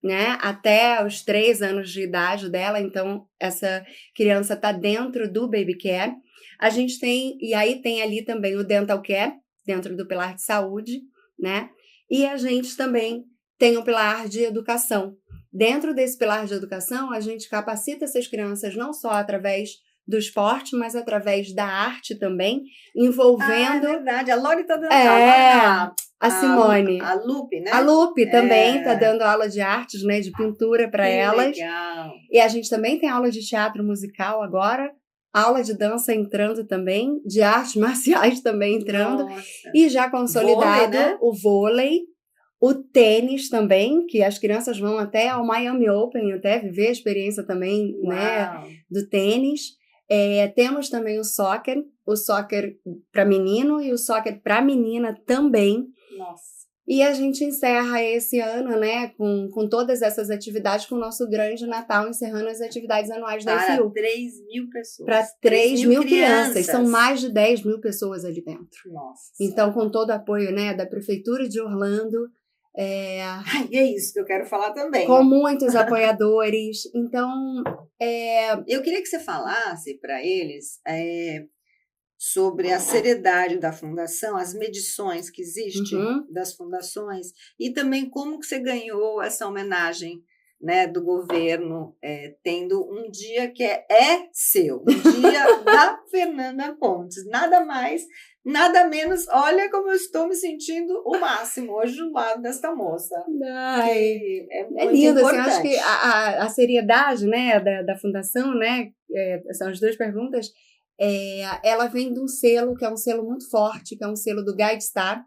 B: né, até os 3 anos de idade dela. Então, essa criança está dentro do Baby Care. A gente tem, e aí tem ali também o Dental Care, dentro do pilar de saúde, né? E a gente também tem o pilar de educação. Dentro desse pilar de educação, a gente capacita essas crianças não só através do esporte, mas através da arte também, envolvendo...
A: Ah, é verdade. A Lori está dando
B: a Simone.
A: A Lupe, né?
B: A Lupe também está dando aula de artes, né, de pintura para elas.
A: Legal.
B: E a gente também tem aula de teatro musical agora, aula de dança entrando também, de artes marciais também entrando. Nossa. E já consolidado vôlei, né? O vôlei, o tênis também, que as crianças vão até ao Miami Open, até viver a experiência também, né, do tênis. Temos também o soccer para menino e o soccer para menina também.
A: Nossa.
B: E a gente encerra esse ano, né, com todas essas atividades, com o nosso grande Natal, encerrando as atividades anuais da IFIU.
A: Para 3.000 pessoas.
B: Para 3.000 crianças. São mais de 10.000 pessoas ali dentro.
A: Nossa.
B: Então, com todo o apoio, né, da Prefeitura de Orlando.
A: É isso que eu quero falar também.
B: Com muitos apoiadores. Então,
A: eu queria que você falasse para eles sobre a seriedade da fundação, as medições que existem das fundações e também como que você ganhou essa homenagem, né, do governo, tendo um dia que é seu, um dia da Fernanda Pontes, nada mais, nada menos. Olha como eu estou me sentindo o máximo hoje do lado desta moça. É muito
B: lindo,
A: importante.
B: assim, acho que a seriedade, né, da fundação, né, são as 2 perguntas, ela vem de um selo que é um selo muito forte, que é um selo do Guide Star.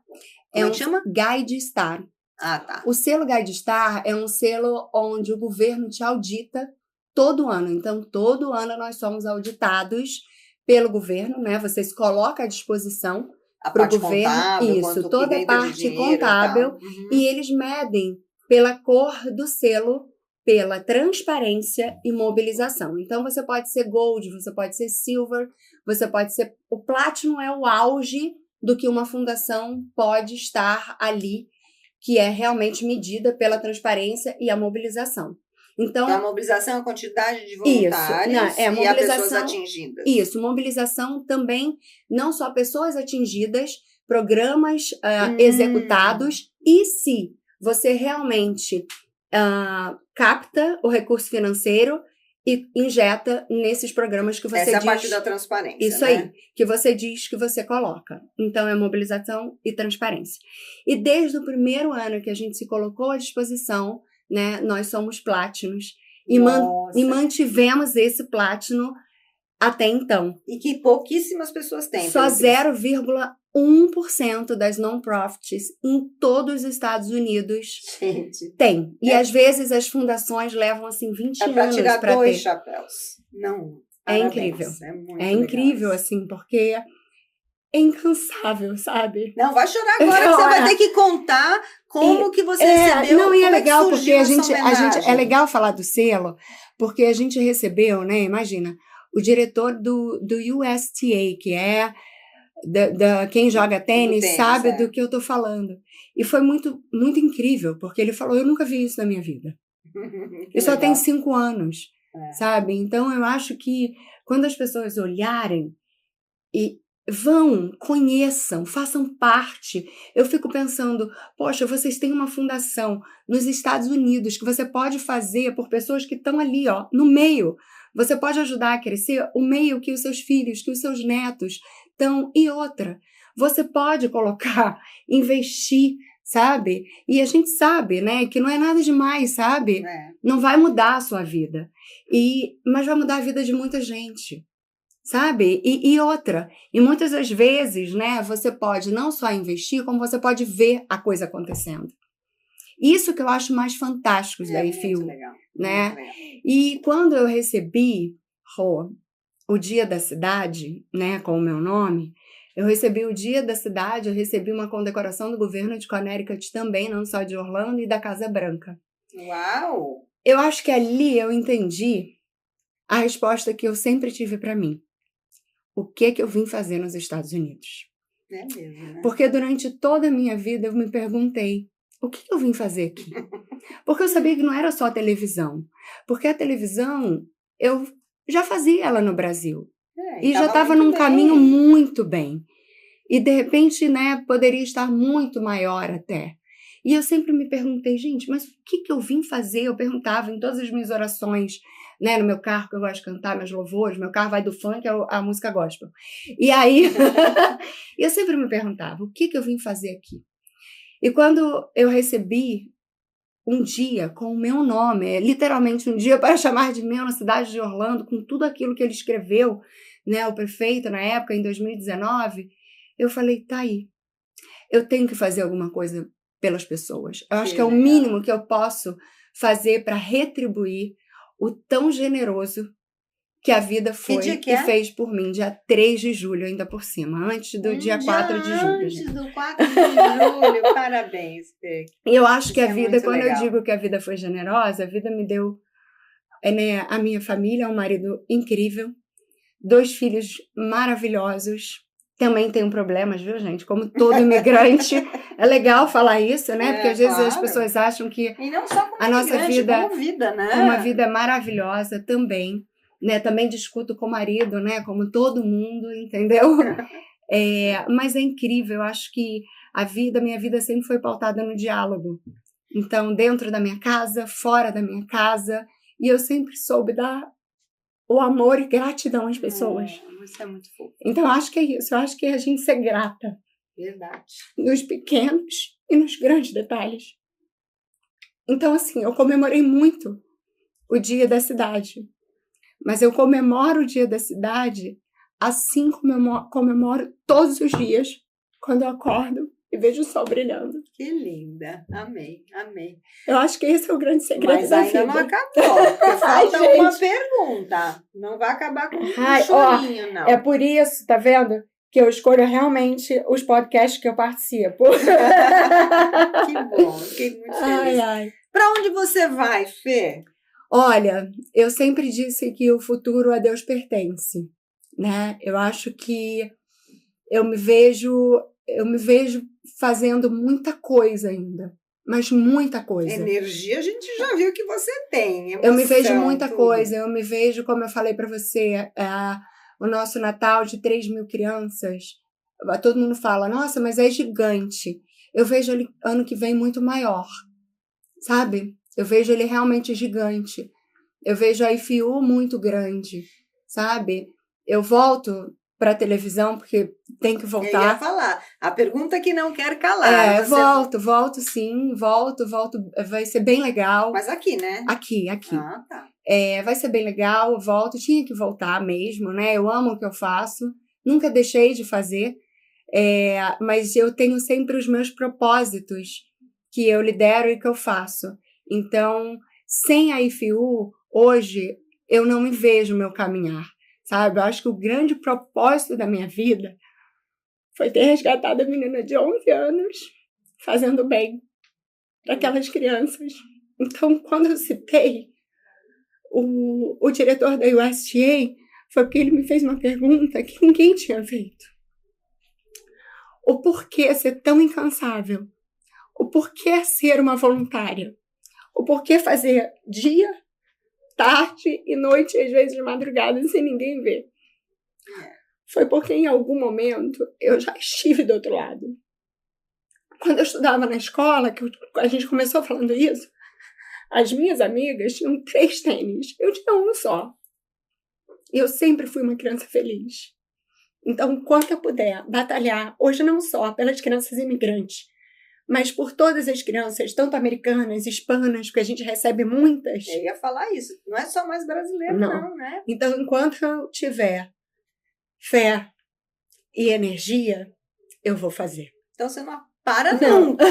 A: Como chama?
B: Guide Star.
A: Ah, tá.
B: O selo Guide Star é um selo onde o governo te audita todo ano. Então, todo ano nós somos auditados pelo governo, né? Você se coloca à disposição para o governo.
A: Contábil,
B: isso, toda a parte contábil. E eles medem pela cor do selo, pela transparência e mobilização. Então, você pode ser gold, você pode ser silver, você pode ser... O platinum é o auge do que uma fundação pode estar ali, que é realmente medida pela transparência e a mobilização. Então,
A: a mobilização é a quantidade de voluntários e a pessoas atingidas.
B: Isso, mobilização também, não só pessoas atingidas, programas executados, e se você realmente capta o recurso financeiro e injeta nesses programas que você diz...
A: Essa é a parte da transparência,
B: Isso,
A: né?
B: aí, que você diz que você coloca. Então, é mobilização e transparência. E desde o primeiro ano que a gente se colocou à disposição, né, nós somos plátinos. E mantivemos esse plátino até então.
A: E que pouquíssimas pessoas têm.
B: Só 0,1% das non-profits em todos os Estados Unidos tem. E às vezes as fundações levam assim 20 anos para ter.
A: Tirar 2 chapéus. Não.
B: É incrível. É incrível, assim, porque é incansável, sabe?
A: Não, vai chorar agora que você vai ter que contar como que você recebeu.
B: Não, e é
A: como
B: legal
A: que
B: porque
A: surgiu essa
B: a gente
A: homenagem?
B: é legal falar do selo, porque a gente recebeu, né? Imagina, o diretor do USTA, que é quem joga tênis sabe do que eu tô falando. E foi muito, muito incrível, porque ele falou, eu nunca vi isso na minha vida. Eu só tenho 5 anos, sabe? Então, eu acho que quando as pessoas olharem e vão, conheçam, façam parte. Eu fico pensando, poxa, vocês têm uma fundação nos Estados Unidos que você pode fazer por pessoas que estão ali, ó, no meio. Você pode ajudar a crescer o meio que os seus filhos, que os seus netos estão. E outra, você pode colocar, investir, sabe? E a gente sabe, né, que não é nada demais, sabe? Não vai mudar a sua vida, mas vai mudar a vida de muita gente. Sabe? E outra, e muitas das vezes, né, você pode não só investir, como você pode ver a coisa acontecendo. Isso que eu acho mais fantástico da IFIU, né? Legal. E quando eu recebi o Dia da Cidade, né, com o meu nome, eu recebi o Dia da Cidade, eu recebi uma condecoração do governo de Connecticut também, não só de Orlando, e da Casa Branca.
A: Uau!
B: Eu acho que ali eu entendi a resposta que eu sempre tive para mim. O que eu vim fazer nos Estados Unidos?
A: É mesmo, né?
B: Porque durante toda a minha vida eu me perguntei, o que eu vim fazer aqui? Porque eu sabia que não era só a televisão. Porque a televisão, eu já fazia ela no Brasil. E já estava num caminho muito bem. E de repente, né, poderia estar muito maior até. E eu sempre me perguntei, gente, mas o que eu vim fazer? Eu perguntava em todas as minhas orações, né, no meu carro, que eu gosto de cantar meus louvores, meu carro vai do funk à música gospel. E aí, eu sempre me perguntava, o que eu vim fazer aqui? E quando eu recebi um dia com o meu nome, literalmente um dia para chamar de meu na cidade de Orlando, com tudo aquilo que ele escreveu, né, o prefeito na época, em 2019, eu falei, tá aí, eu tenho que fazer alguma coisa pelas pessoas. Eu acho que é o mínimo que eu posso fazer para retribuir o tão generoso que a vida foi e fez por mim, dia 3 de julho, ainda por cima, antes do dia 4 de julho.
A: Antes do 4 de julho, parabéns, Fê.
B: E eu acho que a vida, quando eu digo que a vida foi generosa, a vida me deu, né, a minha família, um marido incrível, 2 filhos maravilhosos. Também tenho problemas, viu, gente? Como todo imigrante. É legal falar isso, né? Porque às vezes as pessoas acham que
A: e não só como
B: a nossa vida,
A: como vida, né?
B: Uma vida maravilhosa também. Né? Também discuto com o marido, né? Como todo mundo, entendeu? Mas é incrível. Eu acho que minha vida sempre foi pautada no diálogo. Então, dentro da minha casa, fora da minha casa. E eu sempre soube dar o amor e gratidão às pessoas.
A: Isso é muito fofo.
B: Então, eu acho que é isso. Eu acho que é a gente ser grata.
A: Verdade.
B: Nos pequenos e nos grandes detalhes. Então, assim, eu comemorei muito o Dia da Cidade. Mas eu comemoro o Dia da Cidade assim como eu comemoro todos os dias, quando eu acordo e vejo o sol brilhando.
A: Que linda. Amei, amei.
B: Eu acho que esse é o grande segredo da vida.
A: Mas ainda não acabou. Falta uma pergunta. Não vai acabar com um chorinho, não.
B: É por isso, tá vendo? Que eu escolho realmente os podcasts que eu participo.
A: Que bom, fiquei muito feliz. Para onde você vai, Fê?
B: Olha, eu sempre disse que o futuro a Deus pertence, né? Eu acho que eu me vejo fazendo muita coisa ainda, mas muita coisa.
A: Energia a gente já viu que você tem. Emoção,
B: eu me vejo muita coisa, eu me vejo, como eu falei para você, o nosso Natal de 3.000 crianças, todo mundo fala, nossa, mas é gigante. Eu vejo ele ano que vem muito maior, sabe? Eu vejo ele realmente gigante. Eu vejo a IFIU muito grande, sabe? Eu volto para a televisão, porque tem que voltar.
A: Eu ia falar. A pergunta que não quer calar.
B: Volto sim, volto. Vai ser bem legal.
A: Mas aqui, né?
B: Aqui.
A: Ah, tá.
B: Vai ser bem legal, volto. Tinha que voltar mesmo, né? Eu amo o que eu faço. Nunca deixei de fazer. Mas eu tenho sempre os meus propósitos que eu lidero e que eu faço. Então, sem a IFIU, hoje, eu não me vejo meu caminhar, sabe? Eu acho que o grande propósito da minha vida foi ter resgatado a menina de 11 anos, fazendo bem para aquelas crianças. Então, quando eu citei o diretor da USDA, foi porque ele me fez uma pergunta que ninguém tinha feito. O porquê ser tão incansável? O porquê ser uma voluntária? O porquê fazer dia, tarde e noite, às vezes de madrugada, sem ninguém ver? Foi porque em algum momento eu já estive do outro lado. Quando eu estudava na escola, que a gente começou falando isso, as minhas amigas tinham 3 tênis. Eu tinha um só. E eu sempre fui uma criança feliz. Então, quanto eu puder batalhar, hoje não só pelas crianças imigrantes, mas por todas as crianças, tanto americanas, hispanas, porque a gente recebe muitas.
A: Eu ia falar isso. Não é só mais brasileiro, não, né?
B: Então, enquanto eu tiver fé e energia, eu vou fazer.
A: Então, você não para nunca.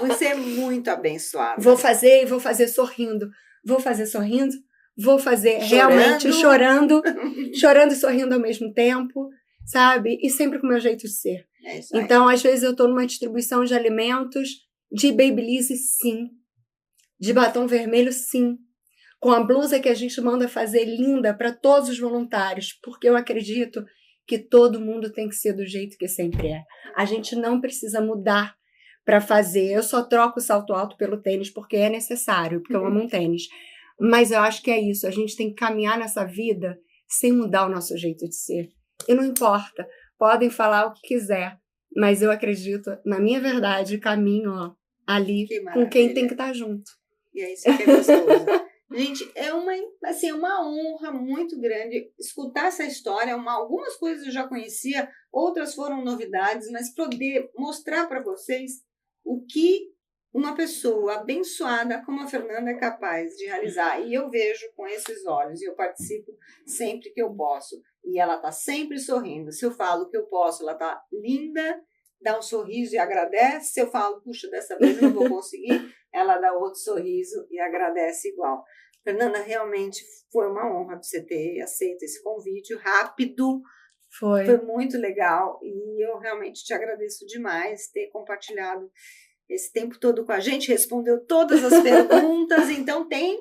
A: Você é muito abençoada.
B: Vou fazer e vou fazer sorrindo. Vou fazer sorrindo, vou fazer realmente chorando e sorrindo ao mesmo tempo, sabe? E sempre com o meu jeito de ser.
A: É isso aí.
B: Então, às vezes eu estou numa distribuição de alimentos, de Babyliss, sim. De batom vermelho, sim. Com a blusa que a gente manda fazer linda para todos os voluntários, porque eu acredito que todo mundo tem que ser do jeito que sempre é. A gente não precisa mudar para fazer. Eu só troco o salto alto pelo tênis porque é necessário, porque eu amo um tênis. Mas eu acho que é isso. A gente tem que caminhar nessa vida sem mudar o nosso jeito de ser. E não importa. Podem falar o que quiser, mas eu acredito na minha verdade, caminho ali com quem tem que estar junto.
A: E é isso que é gostoso. Gente, é uma honra muito grande escutar essa história. Algumas coisas eu já conhecia, outras foram novidades, mas poder mostrar para vocês o que uma pessoa abençoada como a Fernanda é capaz de realizar. E eu vejo com esses olhos, e eu participo sempre que eu posso. E ela está sempre sorrindo. Se eu falo que eu posso, ela está linda, dá um sorriso e agradece. Se eu falo, puxa, dessa vez eu não vou conseguir, ela dá outro sorriso e agradece igual. Fernanda, realmente foi uma honra você ter aceito esse convite rápido.
B: Foi
A: muito legal. E eu realmente te agradeço demais ter compartilhado esse tempo todo com a gente, respondeu todas as perguntas. Então tem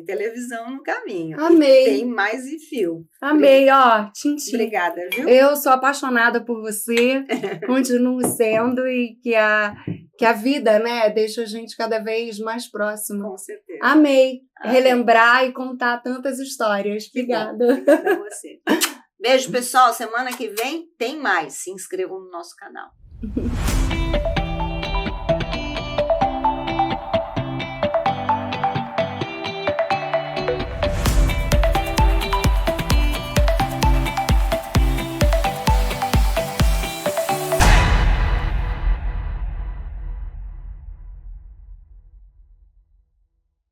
A: televisão no caminho.
B: Amei.
A: Tem mais em fio.
B: Amei, Tintim.
A: Obrigada, viu?
B: Eu sou apaixonada por você, continuo sendo, e que a vida, né, deixa a gente cada vez mais próximo.
A: Com certeza.
B: Amei relembrar e contar tantas histórias. Obrigada.
A: Obrigada a você. Beijo, pessoal. Semana que vem tem mais. Se inscrevam no nosso canal.